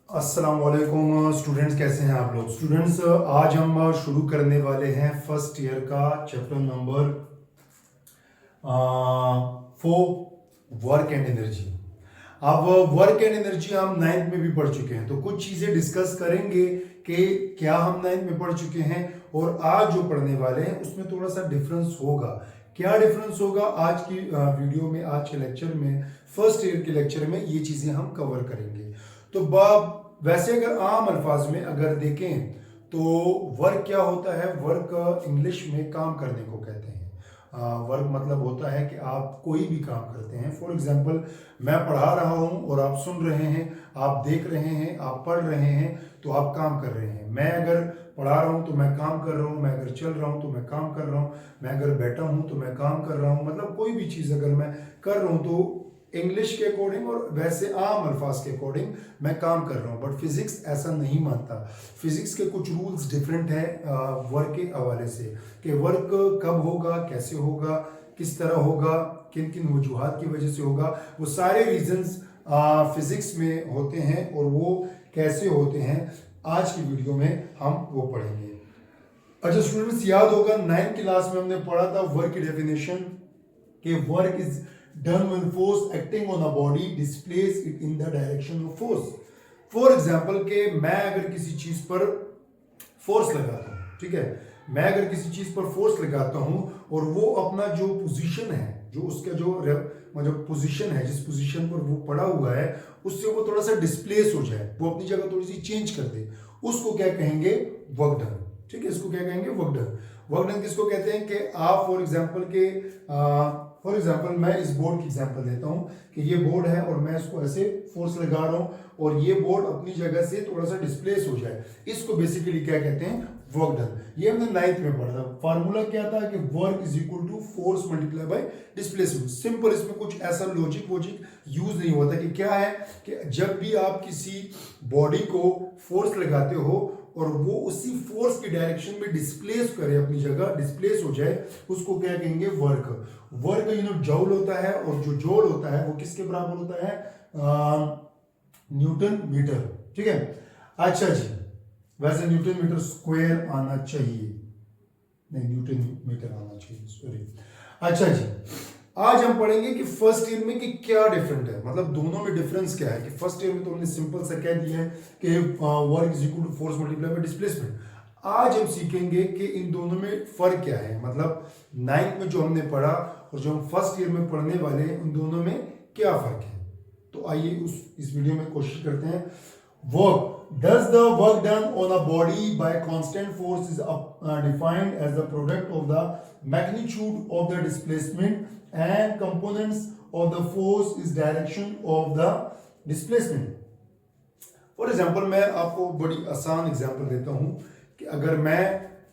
अस्सलाम वालेकुम स्टूडेंट्स, कैसे हैं आप लोग। स्टूडेंट्स, आज हम शुरू करने वाले हैं फर्स्ट ईयर का chapter number 4, work and energy. अब वर्क एंड एनर्जी हम नाइन्थ में भी पढ़ चुके हैं, तो कुछ चीजें डिस्कस करेंगे कि क्या हम नाइन्थ में पढ़ चुके हैं और आज जो पढ़ने वाले हैं उसमें थोड़ा सा डिफरेंस होगा। क्या डिफरेंस होगा आज की वीडियो में, आज के लेक्चर में, फर्स्ट ईयर के लेक्चर में ये चीजें हम कवर करेंगे। तो वैसे अगर आम अल्फाज में अगर देखें तो वर्क क्या होता है। वर्क इंग्लिश में काम करने को कहते हैं। वर्क मतलब होता है कि आप कोई भी काम करते हैं। फॉर एग्जांपल, मैं पढ़ा रहा हूं और आप सुन रहे हैं, आप देख रहे हैं, आप पढ़ रहे हैं, तो आप काम कर रहे हैं। मैं अगर पढ़ा रहा हूं तो मैं काम कर रहा हूं, मैं अगर चल रहा हूं तो मैं काम कर रहा हूं, मैं अगर बैठा हूं तो मैं काम कर रहा हूं। मतलब कोई भी चीज़ अगर मैं कर रहा हूं तो इंग्लिश के अकॉर्डिंग और वैसे आम अल्फाज के अकॉर्डिंग मैं काम कर रहा हूँ। बट फिजिक्स ऐसा नहीं मानता। फिजिक्स के कुछ रूल्स डिफरेंट है वर्क के हवाले से, कि वर्क कब होगा, कैसे होगा, किस तरह होगा, किन किन वजूहात की वजह से होगा। वो सारे रीजंस फिजिक्स में होते हैं और वो कैसे होते हैं आज की वीडियो में हम वो पढ़ेंगे। अच्छा स्टूडेंट्स, याद होगा 9th क्लास में हमने पढ़ा था वर्क की डेफिनेशन, कि work is done when force acting on a body displays it in the direction of force. For example के मैं अगर किसी चीज पर फोर्स लगाता हूँ, ठीक है, मैं अगर किसी चीज पर फोर्स लगाता हूँ और वो अपना जो पोजीशन है, जो उसका जो मतलब पोजीशन है, जिस पोजीशन पर वो पड़ा हुआ है, उससे वो थोड़ा सा डिस्प्लेस हो जाए, वो अपनी जगह थोड़ी सी चेंज कर दे, उसको क्या कहेंगे, वर्क डन। ठीक है, इसको क्या कहेंगे, वर्क डन। वर्क डन किसको कहते हैं कि आप फॉर एग्जाम्पल मैं इस बोर्ड की एग्जाम्पल देता हूँ कि ये बोर्ड है और मैं इसको ऐसे फोर्स लगा रहा हूँ और ये बोर्ड अपनी जगह से थोड़ा सा डिस्प्लेस हो जाए, इसको बेसिकली क्या कहते हैं, वर्क डन। ये हमने 9th में पढ़ा था। फार्मूला क्या था कि work is equal to force multiply by displacement. Simple, इसमें कुछ ऐसा लॉजिक यूज नहीं होता। कि क्या है कि जब भी आप किसी बॉडी को फोर्स लगाते हो और वो उसी फोर्स की डायरेक्शन में डिस्प्लेस करे, अपनी जगह डिस्प्लेस हो जाए, उसको क्या कहेंगे, वर्क। वर्क का यूनिट जॉल होता है और जो जॉल होता है वो किसके बराबर होता है, न्यूटन मीटर। ठीक है, अच्छा जी, वैसे न्यूटन मीटर स्क्वायर आना चाहिए, नहीं न्यूटन मीटर आना चाहिए, सॉरी। अच्छा जी, आज हम पढ़ेंगे कि फर्स्ट ईयर में कि क्या डिफरेंट है, मतलब दोनों में डिफरेंस क्या है। कि फर्स्ट ईयर में तो हमने सिंपल सा कह दिया है कि work is equal to force multiply by displacement. आज हम सीखेंगे कि इन दोनों में फर्क क्या है, मतलब 9th में जो हमने पढ़ा और जो हम फर्स्ट ईयर में पढ़ने वाले हैं, उन दोनों में क्या फर्क है। तो आइए इस वीडियो में कोशिश करते हैं। Work, does the work done on a body by constant force is defined as the product of the magnitude of the displacement and components of the force is direction of the displacement. For example, मैं आपको बड़ी आसान example देता हूं कि अगर मैं,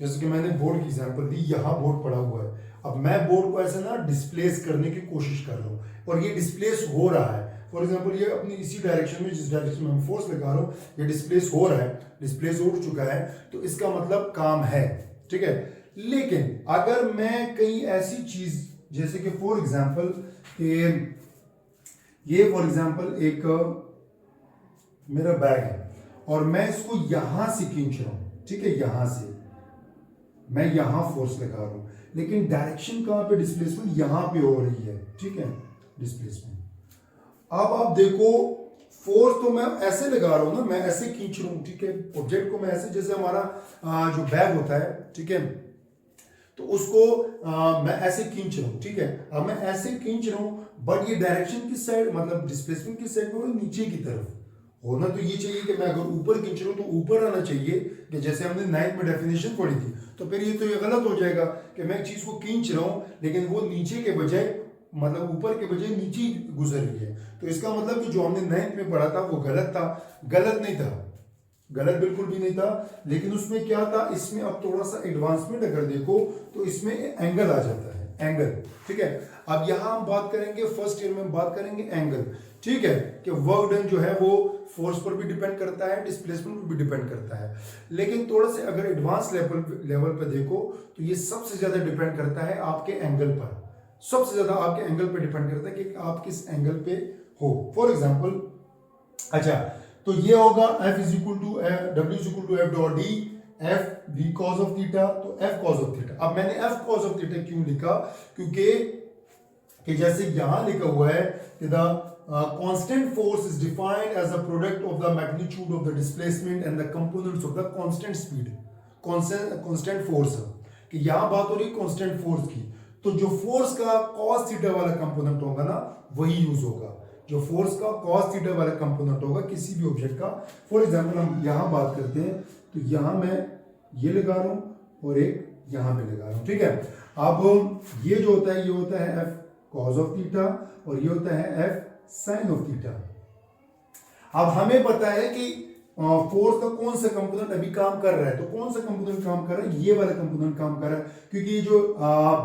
जैसे कि मैंने बोर्ड की एग्जाम्पल दी, यहाँ बोर्ड पड़ा हुआ है, अब मैं बोर्ड को ऐसे ना डिस्प्लेस करने की कोशिश कर रहा हूँ और ये डिस्प्लेस हो रहा है। फॉर एग्जाम्पल, ये अपनी इसी डायरेक्शन में, जिस डायरेक्शन में मैं फोर्स लगा रहा हूँ, ये डिस्प्लेस हो रहा है, डिस्प्लेस हो चुका है, तो इसका मतलब काम है। ठीक है, लेकिन अगर मैं कहीं ऐसी चीज, जैसे कि फॉर एग्जाम्पल ये फॉर एग्जाम्पल एक मेरा बैग है और मैं इसको यहां से खींच रहा हूं, ठीक है, यहां से मैं यहां फोर्स लगा रहा हूं, लेकिन डायरेक्शन कहां पे, डिस्प्लेसमेंट यहां पे हो रही है। ठीक है, डिस्प्लेसमेंट। अब आप देखो, फोर्स तो मैं ऐसे लगा रहा हूं ना, मैं ऐसे खींच रहा हूं, ठीक है, ऑब्जेक्ट को मैं ऐसे, जैसे हमारा जो बैग होता है, ठीक है, तो उसको मैं ऐसे खींच रहा हूं। ठीक है, अब मैं ऐसे खींच रहा हूं, बट ये डायरेक्शन किस साइड, मतलब डिस्प्लेसमेंट किस साइड में, नीचे की तरफ होना तो ये चाहिए कि मैं अगर ऊपर खींच रहा हूं तो ऊपर आना चाहिए, कि जैसे हमने 9th में डेफिनेशन पढ़ी थी। तो फिर ये गलत हो जाएगा कि मैं एक चीज को खींच रहा हूं लेकिन वो नीचे के बजाय, मतलब ऊपर के बजाय नीचे गुजर रही है। तो इसका मतलब कि जो हमने 9th में पढ़ा था वो गलत था। गलत नहीं था, गलत बिल्कुल भी नहीं था, लेकिन उसमें क्या था, इसमें अब थोड़ा सा एडवांसमेंट अगर देखो तो इसमें एंगल आ जाता है, एंगल। ठीक है, अब यहां हम बात करेंगे, फर्स्ट ईयर में हम बात करेंगे एंगल। ठीक है, कि वर्क डन जो है वो फोर्स पर भी डिपेंड करता है, डिस्प्लेसमेंट पर भी डिपेंड करता है, लेकिन थोड़ा से अगर एडवांस लेवल पर देखो तो ये सबसे ज्यादा डिपेंड करता है आपके एंगल पर। सबसे ज्यादा आपके एंगल पे डिपेंड करता है कि आप किस एंगल पे हो। फॉर एग्जाम्पल, अच्छा तो ये होगा F is equal to W is equal to F dot D, F V cos of theta, तो एफ कॉज ऑफ थीटा। अब मैंने एफ कॉज ऑफ थीटा क्यों लिखा, क्योंकि कि जैसे यहां लिखा हुआ है कि the constant force is defined as a product of the magnitude of the displacement and the components of the constant speed, constant force है कि यहां बात हो रही है कांस्टेंट फोर्स की, तो जो फोर्स का cos थीटा वाला कंपोनेंट होगा ना वही यूज होगा, जो फोर्स का cos थीटा वाला कंपोनेंट होगा किसी भी ऑब्जेक्ट का। फॉर एग्जांपल हम यहां बात करते हैं, तो यहां मैं ये लगा रहा हूं और एक यहां पे लगा रहा हूं, ठीक है। अब ये जो होता है ये होता है एफ कॉज ऑफ थीटा और ये होता है एफ साइन ऑफ थीटा। अब हमें पता है कि फोर्स का कौन सा कंपोनेंट अभी काम कर रहा है, तो कौन सा कंपोनेंट काम कर रहा है, ये वाला कंपोनेंट काम कर रहा है, क्योंकि ये जो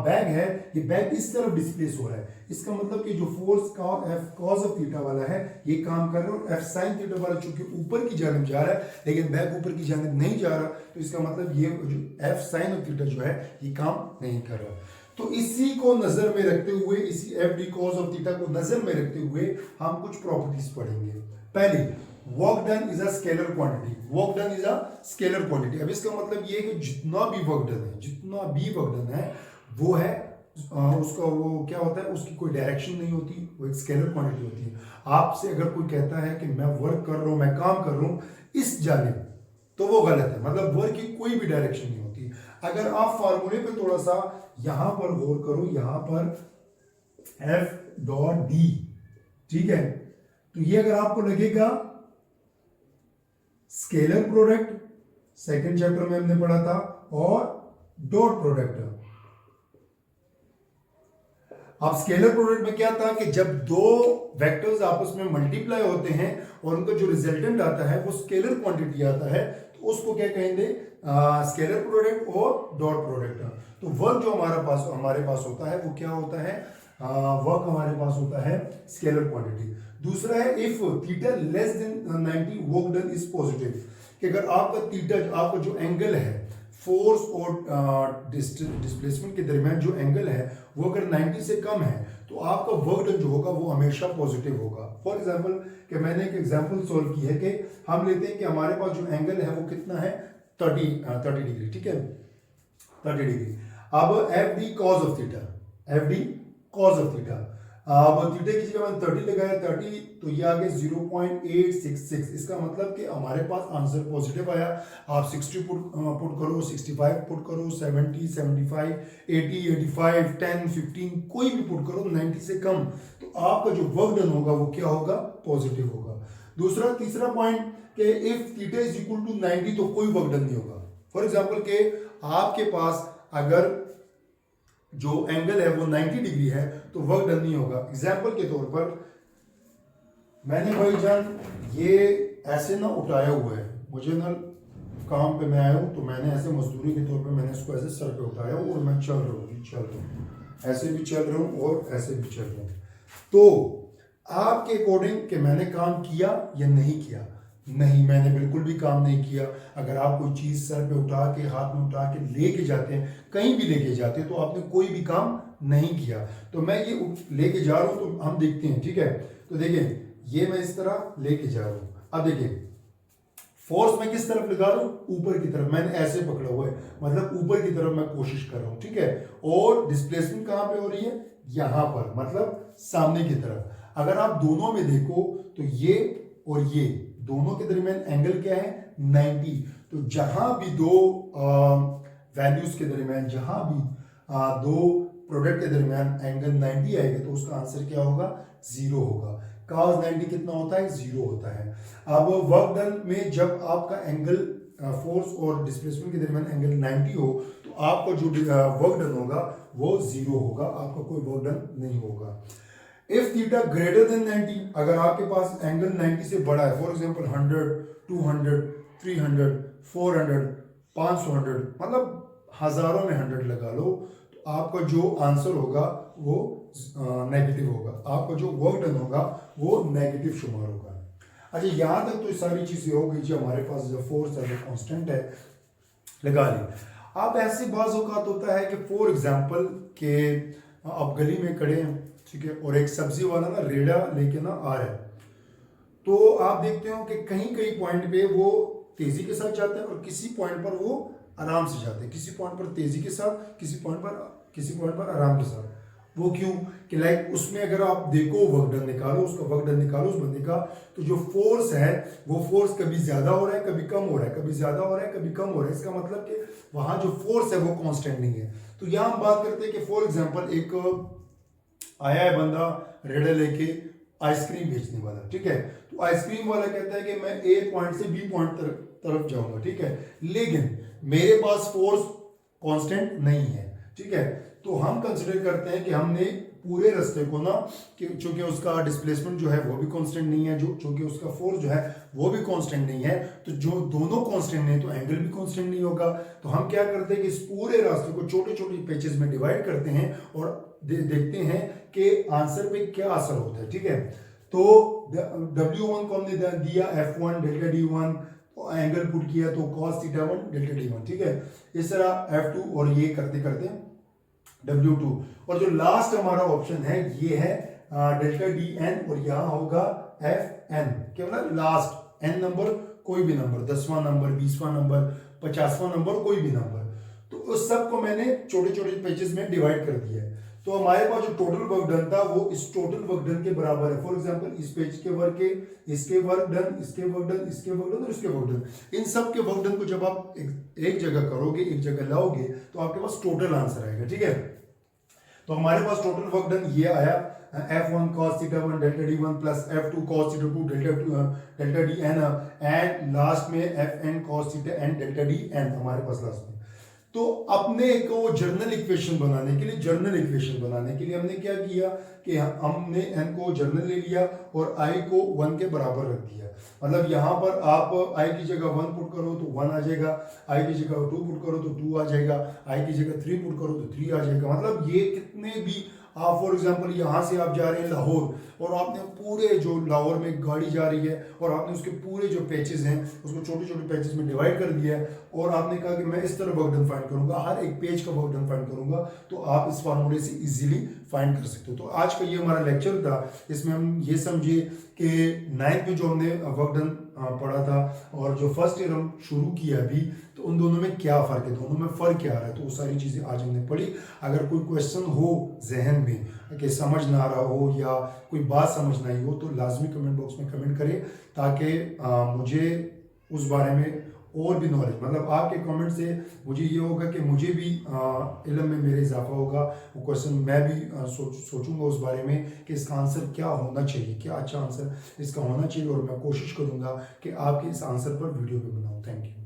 बैग है ये बैग इस तरफ डिस्प्लेस हो रहा है, इसका मतलब कि जो फोर्स का एफ कॉज ऑफ थीटा वाला है ये काम कर रहा है, और एफ साइन थीटा वाला चूंकि ऊपर की जानिब जा रहा है लेकिन बैग ऊपर की जानिब नहीं जा रहा, तो इसका मतलब ये जो एफ साइन ऑफ थीटा जो है ये काम नहीं कर रहा। तो इसी को नजर में रखते हुए, इसी F D cause of theta को नजर में रखते हुए हम कुछ प्रॉपर्टीज पढ़ेंगे। पहली, work done is a scalar quantity, work done is a scalar quantity. अब इसका मतलब ये है कि जितना भी वर्क डन है, जितना भी वर्क डन है वो है उसका वो क्या होता है, उसकी कोई डायरेक्शन नहीं होती, वो एक स्केलर क्वांटिटी होती है। आपसे अगर कोई कहता है कि मैं वर्क कर रहा हूं, मैं काम कर रहा हूं इस जानिब, तो वो गलत है, मतलब वर्क की कोई भी डायरेक्शन नहीं होती। अगर आप फार्मूले पे थोड़ा सा यहां पर गौर करो, यहां पर एफ डॉट डी, ठीक है, तो ये अगर आपको लगेगा स्केलर प्रोडक्ट, सेकंड चैप्टर में हमने पढ़ा था, और डॉट प्रोडक्ट। अब स्केलर प्रोडक्ट में क्या था कि जब दो वेक्टर्स आपस में मल्टीप्लाई होते हैं और उनका जो रिजल्टेंट आता है वो स्केलर क्वांटिटी आता है, तो उसको क्या कहेंगे, स्केलर प्रोडक्ट और डॉट प्रोडक्ट। तो वर्क जो हमारे पास होता है वो क्या होता है, वर्क हमारे पास होता है स्केलर क्वांटिटी। दूसरा है if theta less than 90 work done is positive, कि अगर आपका थीटा, आपका जो एंगल है फोर्स और डिस्प्लेसमेंट के दरमियान जो एंगल है वो अगर 90 से कम है तो आपका वर्क डन जो होगा वो हमेशा पॉजिटिव होगा। फॉर एग्जांपल कि मैंने एक एग्जांपल सॉल्व की है कि हम लेते हैं कि हमारे पास जो एंगल है वो कितना है 30 डिग्री, ठीक है, 30 डिग्री। अब F D cause of theta, F D cause of theta, अब थीटा की जगह मैंने 30 लगाया 30, तो ये आ गया 0.866। इसका मतलब कि हमारे पास आंसर पॉजिटिव आया। आप 60 पुट करो, 65 पुट करो, 70, 75, 80, 85, 10, 15 कोई भी पुट करो 90 से कम, तो आपका जो वर्क डन होगा वो क्या होगा, पॉजिटिव होगा। तीसरा पॉइंट कि if theta is equal to 90 तो कोई वर्क डन नहीं होगा। फॉर एग्जांपल के आपके पास अगर जो एंगल है वो 90 डिग्री है तो वर्क डन नहीं होगा। एग्जांपल के तौर पर मैंने भाईजान ये ऐसे ना उठाया हुआ है, मुझे ना काम पे मैं आया हूँ तो मैंने ऐसे मजदूरी के तौर पे मैंने इसको ऐसे सर पे उठाया और मैं चल रहा हूँ, ऐसे भी चल रहा हूँ और ऐसे भी चल रहा हूँ। तो आपके अकॉर्डिंग कि मैंने काम किया या नहीं किया, नहीं, मैंने बिल्कुल भी काम नहीं किया। अगर आप कोई चीज सर पे उठा के, हाथ में उठा के लेके जाते हैं, कहीं भी लेके जाते हैं, तो आपने कोई भी काम नहीं किया। तो मैं ये लेके जा रहा हूं तो हम देखते हैं, ठीक है, तो देखिए ये मैं इस तरह लेके जा रहा हूं। अब देखिए फोर्स मैं किस तरफ लगा रहा हूं, ऊपर की तरफ, मैंने ऐसे पकड़ा हुआ है, मतलब ऊपर की तरफ मैं कोशिश कर रहा हूं, ठीक है। और डिस्प्लेसमेंट कहां पे हो रही है, यहां पर, मतलब सामने की तरफ। अगर आप दोनों में देखो तो ये और ये दोनों के दरमियान एंगल क्या है, 90। तो जहां भी दो वैल्यूज के दरमियान, जहां भी दो प्रोडक्ट के दरमियान एंगल 90 आएगा तो उसका आंसर क्या होगा, 0 होगा। cos 90 कितना होता है, 0 होता है। अब वर्क डन में जब आपका एंगल फोर्स और डिस्प्लेसमेंट के दरमियान एंगल 90 हो तो आपका जो वर्क डन होगा वो 0 होगा, आपका कोई वर्क डन नहीं होगा। इफ थीटा ग्रेटर देन 90, अगर आपके पास एंगल 90 से बड़ा है, फॉर एग्जांपल 100, 200, 300, 400, 500, मतलब हजारों में 100 लगा लो, तो आपका जो आंसर होगा वो नेगेटिव होगा, आपका जो वर्क डन होगा वो नेगेटिव शुमार होगा। अच्छा, यहां तक तो सारी चीजें हो गई, जो हमारे पास जो फोर्स है वो कांस्टेंट है, लगा ली। अब ऐसी बात औकात होता है कि फॉर एग्जांपल के आप गली में खड़े हैं, ठीक है, और एक सब्जी वाला ना रेड़ा लेके ना आ रहा है, तो आप देखते हो कि कहीं कहीं पॉइंट पे वो तेजी के साथ जाते हैं और किसी पॉइंट पर वो आराम से जाते हैं, किसी पॉइंट पर तेजी के साथ, किसी पॉइंट पर आराम के साथ। वो क्यों कि लाइक उसमें अगर आप देखो वर्क डन निकालो, उसका वर्क डन निकालो उस बंदे का, तो जो फोर्स है वो फोर्स कभी ज्यादा हो रहा है कभी कम हो रहा है, कभी ज्यादा हो रहा है कभी कम हो रहा है। इसका मतलब कि वहां जो फोर्स है वो कांस्टेंट नहीं है। तो यहां हम बात करते हैं कि फॉर एग्जांपल एक आया है बंदा रेडा लेके आइसक्रीम बेचने वाला, ठीक है। तो आइसक्रीम वाला कहता है कि मैं ए पॉइंट से बी पॉइंट तरफ जाऊंगा, ठीक है, लेकिन मेरे पास फोर्स कांस्टेंट नहीं है, ठीक है। तो हम कंसिडर करते हैं कि हमने पूरे रास्ते को ना, कि चूंकि उसका डिस्प्लेसमेंट जो है वो भी कांस्टेंट नहीं है, जो चूंकि उसका फोर्स जो है वो भी कांस्टेंट नहीं है, तो जो दोनों कांस्टेंट नहीं तो एंगल भी कांस्टेंट नहीं होगा। तो हम क्या करते हैं कि इस पूरे रास्ते को छोटे छोटे पैचेस में डिवाइड करते हैं और देखते हैं कि आंसर पे क्या असर होता है, ठीक है। तो W1 को हमने दिया F1 डेल्टा D1, तो एंगल पुट किया तो cos θ1 डेल्टा D1, ठीक है। इस तरह F2 और ये करते करते W2, और जो लास्ट हमारा ऑप्शन है ये है डेल्टा DN, और यहां होगा FN, क्या मतलब लास्ट n नंबर, कोई भी नंबर, 10वां नंबर, 20वां नंबर, 50वां नंबर, कोई भी नंबर। तो उस सब को मैंने छोटे छोटे पेजेस में डिवाइड कर दिया है। तो हमारे पास जो टोटल वर्क डन था वो इस टोटल वर्क डन के बराबर है। फॉर एग्जांपल इस पेज के वर्क के, इसके वर्क डन, इसके वर्क डन, इसके वर्क डन और इसके वर्क डन, इन सब के वर्क डन को जब आप एक जगह करोगे, एक जगह लाओगे, तो आपके पास टोटल आंसर आएगा, ठीक है। तो हमारे पास टोटल वर्क डन ये आया F1 cos θ1 delta D1 plus F2 cos θ2 delta DN, and last में Fn cos θn delta DN हमारे पास लास्ट में। तो अपने को जर्नल इक्वेशन बनाने के लिए हमने क्या किया कि हमने n को जर्नल ले लिया और i को 1 के बराबर रख दिया। मतलब यहाँ पर आप i की जगह 1 पुट करो तो 1 आ जाएगा, i की जगह 2 पुट करो तो 2 आ जाएगा, i की जगह 3 पुट करो तो 3 आ जाएगा। मतलब ये कितने भी आप फॉर एग्जांपल यहाँ से आप जा रहे हैं लाहौर, और आपने पूरे जो लाहौर में गाड़ी जा रही है और आपने उसके पूरे जो पैचेस हैं उसको छोटे छोटे पैचेस में डिवाइड कर दिया है, और आपने कहा कि मैं इस तरह वर्क डन फाइंड करूंगा, हर एक पेज का वर्क डन फाइंड करूंगा, तो आप इस फार्मूले से इजीली फाइंड कर सकते हो। तो आज का ये हमारा लेक्चर था, इसमें हम ये समझे कि 9th में जो हमने वर्क डन पढ़ा था और जो फर्स्ट ईयर हम शुरू किया अभी, तो उन दोनों में क्या फ़र्क है, दोनों में फ़र्क क्या आ रहा है, तो वो सारी चीज़ें आज हमने पढ़ी। अगर कोई क्वेश्चन हो जहन में कि समझ ना आ रहा हो या कोई बात समझ ना आई हो, तो लाजमी कमेंट बॉक्स में कमेंट करें, ताकि मुझे उस बारे में और भी नॉलेज, मतलब आपके कमेंट से मुझे ये होगा कि मुझे भी इल्म में मेरे इजाफा होगा। वो क्वेश्चन मैं भी सोचूंगा उस बारे में कि इसका आंसर क्या होना चाहिए, क्या अच्छा आंसर इसका होना चाहिए, और मैं कोशिश करूंगा कि आपके इस आंसर पर वीडियो भी बनाऊं। Thank you.